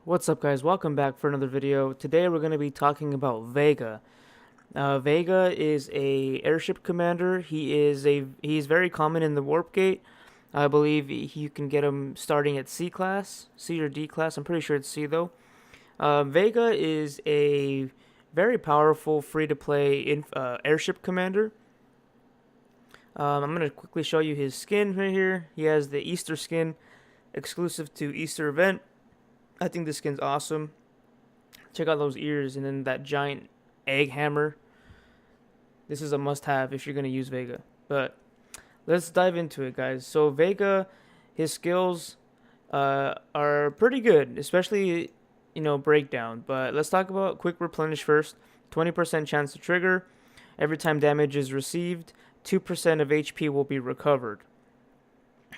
What's up, guys? Welcome back for another video. Today we're going to be talking about Vega. Vega is a airship commander. He's very common in the warp gate. I believe you can get him starting at C class, C or D class. I'm pretty sure it's C though. Vega is a very powerful free-to-play airship commander. I'm going to quickly show you his skin right here. He has the Easter skin, exclusive to Easter event. I think this skin's awesome. Check out those ears and then that giant egg hammer. This is a must-have if you're going to use Vega. But let's dive into it, guys. So Vega, his skills are pretty good, especially, breakdown. But let's talk about quick replenish first. 20% chance to trigger. Every time damage is received, 2% of HP will be recovered.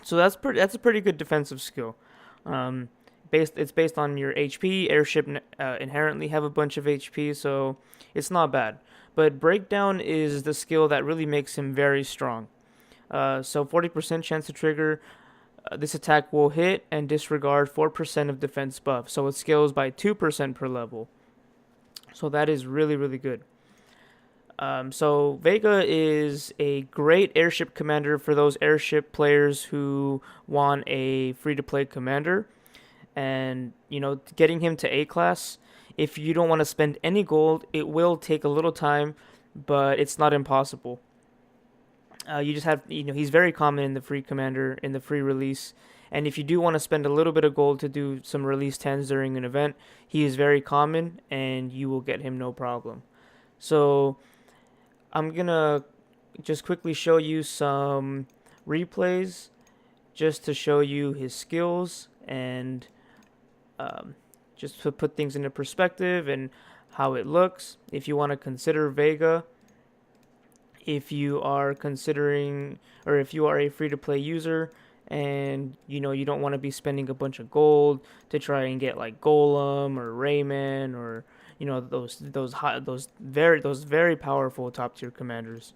So that's a pretty good defensive skill. It's based on your HP. Airship inherently have a bunch of HP, so it's not bad. But breakdown is the skill that really makes him very strong. So 40% chance to trigger. This attack will hit and disregard 4% of defense buff. So it scales by 2% per level. So that is really, really good. So Vega is a great airship commander for those airship players who want a free-to-play commander. And, getting him to A class, if you don't want to spend any gold, it will take a little time, but it's not impossible. You just have, he's very common in the free commander, in the free release. And if you do want to spend a little bit of gold to do some release 10s during an event, he is very common and you will get him no problem. So I'm going to just quickly show you some replays just to show you his skills and just to put things into perspective and how it looks. If you want to consider Vega, if you are considering, or if you are a free-to-play user and you don't want to be spending a bunch of gold to try and get like Golem or Rayman or those very powerful top tier commanders.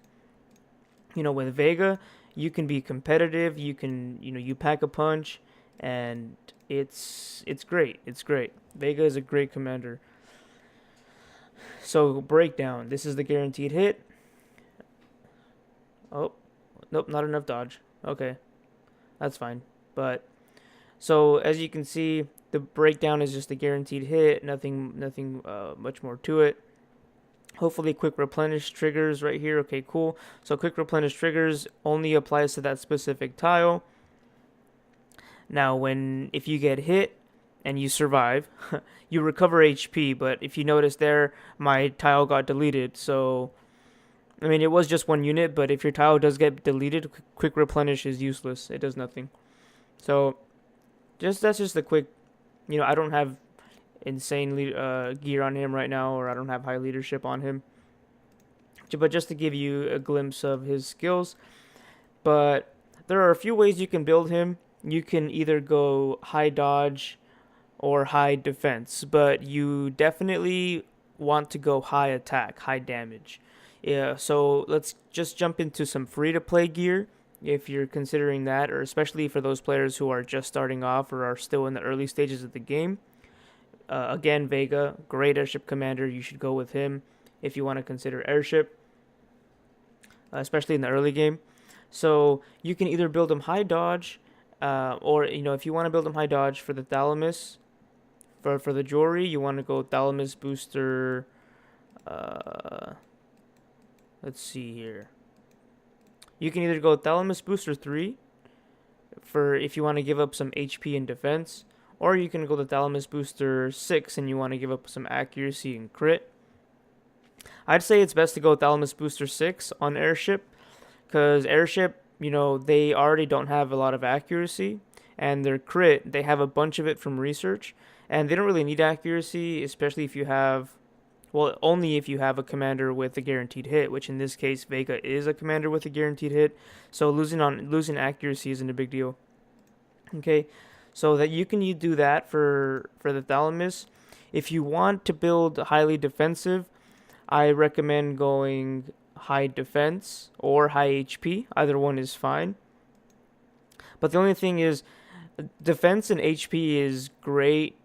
With Vega, you can be competitive. You can you pack a punch, and it's great. It's great. Vega is a great commander. So breakdown. This is the guaranteed hit. Oh, nope, not enough dodge. Okay, that's fine. But so as you can see, the breakdown is just a guaranteed hit. Nothing much more to it. Hopefully quick replenish triggers right here. Okay, cool. So quick replenish triggers only applies to that specific tile. Now, if you get hit and you survive, you recover HP. But if you notice there, my tile got deleted. So, I mean, it was just one unit, but if your tile does get deleted, quick replenish is useless. It does nothing. So, that's just a quick. I don't have insane gear on him right now, or I don't have high leadership on him. But just to give you a glimpse of his skills. But there are a few ways you can build him. You can either go high dodge or high defense, but you definitely want to go high attack, high damage. Yeah, so let's just jump into some free-to-play gear if you're considering that, or especially for those players who are just starting off or are still in the early stages of the game. Again, Vega, great airship commander. You should go with him if you want to consider airship, especially in the early game. So you can either build him high dodge, or if you want to build him high dodge for the thalamus, for the jewelry, you want to go thalamus booster. Let's see here. You can either go thalamus booster 3 for if you want to give up some HP and defense, or you can go the thalamus booster 6 and you want to give up some accuracy and crit. I'd say it's best to go thalamus booster 6 on airship, because airship, they already don't have a lot of accuracy, and their crit, they have a bunch of it from research, and they don't really need accuracy, especially if you have, only if you have a commander with a guaranteed hit, which in this case, Vega is a commander with a guaranteed hit, so losing accuracy isn't a big deal. Okay, so that you can do that for the thalamus. If you want to build highly defensive, I recommend going high defense or high HP. Either one is fine. But the only thing is, defense and HP is great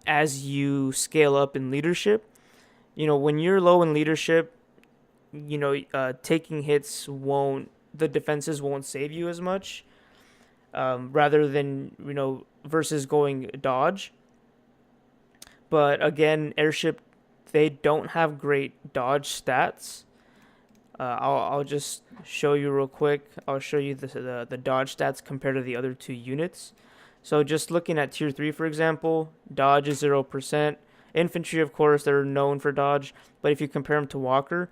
as you scale up in leadership. When you're low in leadership, taking hits won't the defenses won't save you as much. Rather than versus going dodge. But again, airship, they don't have great dodge stats. I'll just show you real quick. I'll show you the dodge stats compared to the other two units. So just looking at tier 3, for example, dodge is 0%. Infantry, of course, they're known for dodge, but if you compare them to Walker,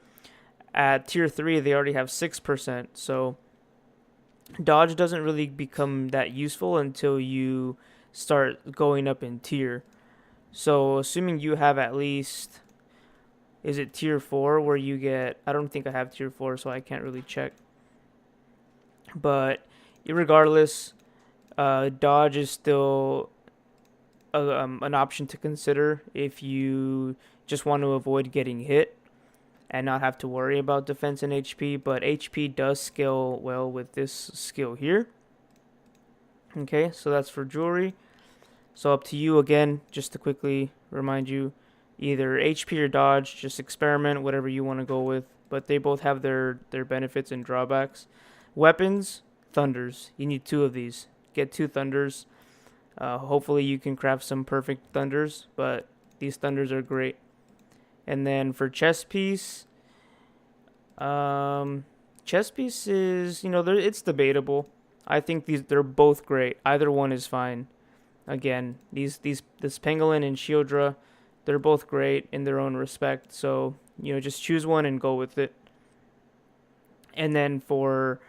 at tier 3 they already have 6%. So dodge doesn't really become that useful until you start going up in tier. So assuming you have at least, is it tier 4 where you get, I don't think I have tier 4, so I can't really check. But regardless, dodge is still an option to consider if you just want to avoid getting hit and not have to worry about defense and HP. But HP does scale well with this skill here. Okay, so that's for jewelry. So up to you again, just to quickly remind you, either HP or dodge, just experiment, whatever you want to go with. But they both have their benefits and drawbacks. Weapons, thunders. You need 2 of these. Get 2 thunders. Hopefully you can craft some perfect thunders, but these thunders are great. And then for chest piece, chest piece is, it's debatable. I think they're both great. Either one is fine. Again, this pangolin and Shieldra, they're both great in their own respect. So, just choose one and go with it. And then for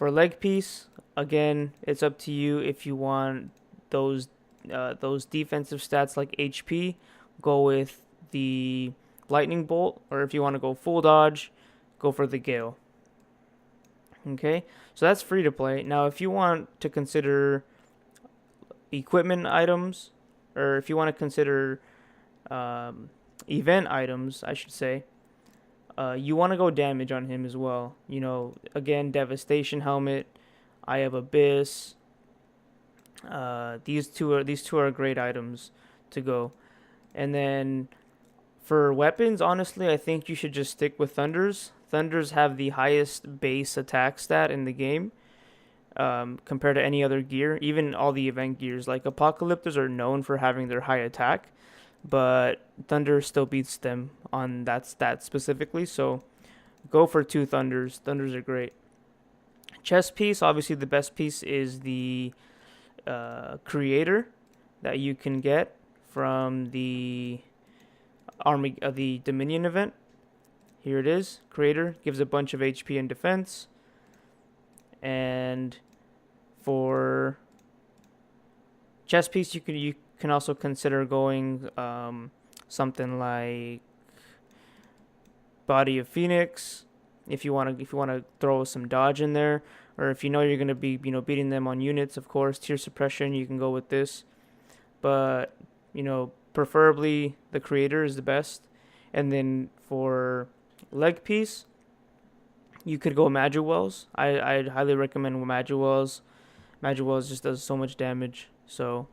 leg piece, again, it's up to you if you want those defensive stats like HP, go with the lightning bolt, or if you want to go full dodge, go for the gale. Okay, so that's free to play. Now, if you want to consider equipment items, or if you want to consider event items, I should say, you want to go damage on him as well. Again, devastation helmet, Eye of Abyss. These two are great items to go. And then for weapons, honestly, I think you should just stick with thunders. Thunders have the highest base attack stat in the game. Compared to any other gear, even all the event gears. Like Apocalyptors are known for having their high attack, but Thunder still beats them on that stat specifically, so go for 2 Thunders. Thunders are great. Chest piece, obviously the best piece is the Creator that you can get from the the Dominion event. Here it is. Creator gives a bunch of HP and defense. And for chest piece, you can also consider going something like Body of Phoenix if you want to throw some dodge in there, or if you're going to be beating them on units. Of course, tier suppression, you can go with this, but preferably the Creator is the best. And then for leg piece, you could go Magic Wells. I'd highly recommend Magic Wells. Magic Wells just does so much damage. So,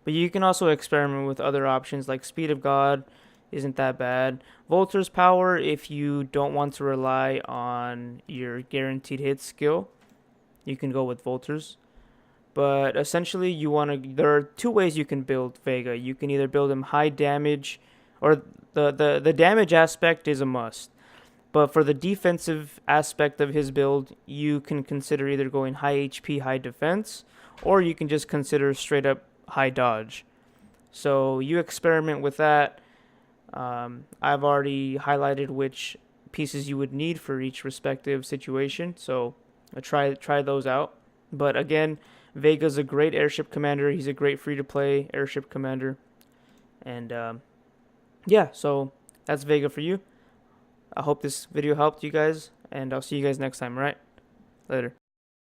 but you can also experiment with other options like Speed of God. Isn't that bad? Volter's Power, if you don't want to rely on your guaranteed hit skill, you can go with Volter's. But essentially, there are 2 ways you can build Vega. You can either build him high damage, or the damage aspect is a must. But for the defensive aspect of his build, you can consider either going high HP, high defense, or you can just consider straight up high dodge. So you experiment with that. I've already highlighted which pieces you would need for each respective situation, so try those out. But again, Vega's a great airship commander. He's a great free-to-play airship commander. And yeah, so that's Vega for you. I hope this video helped you guys, and I'll see you guys next time, right? Later.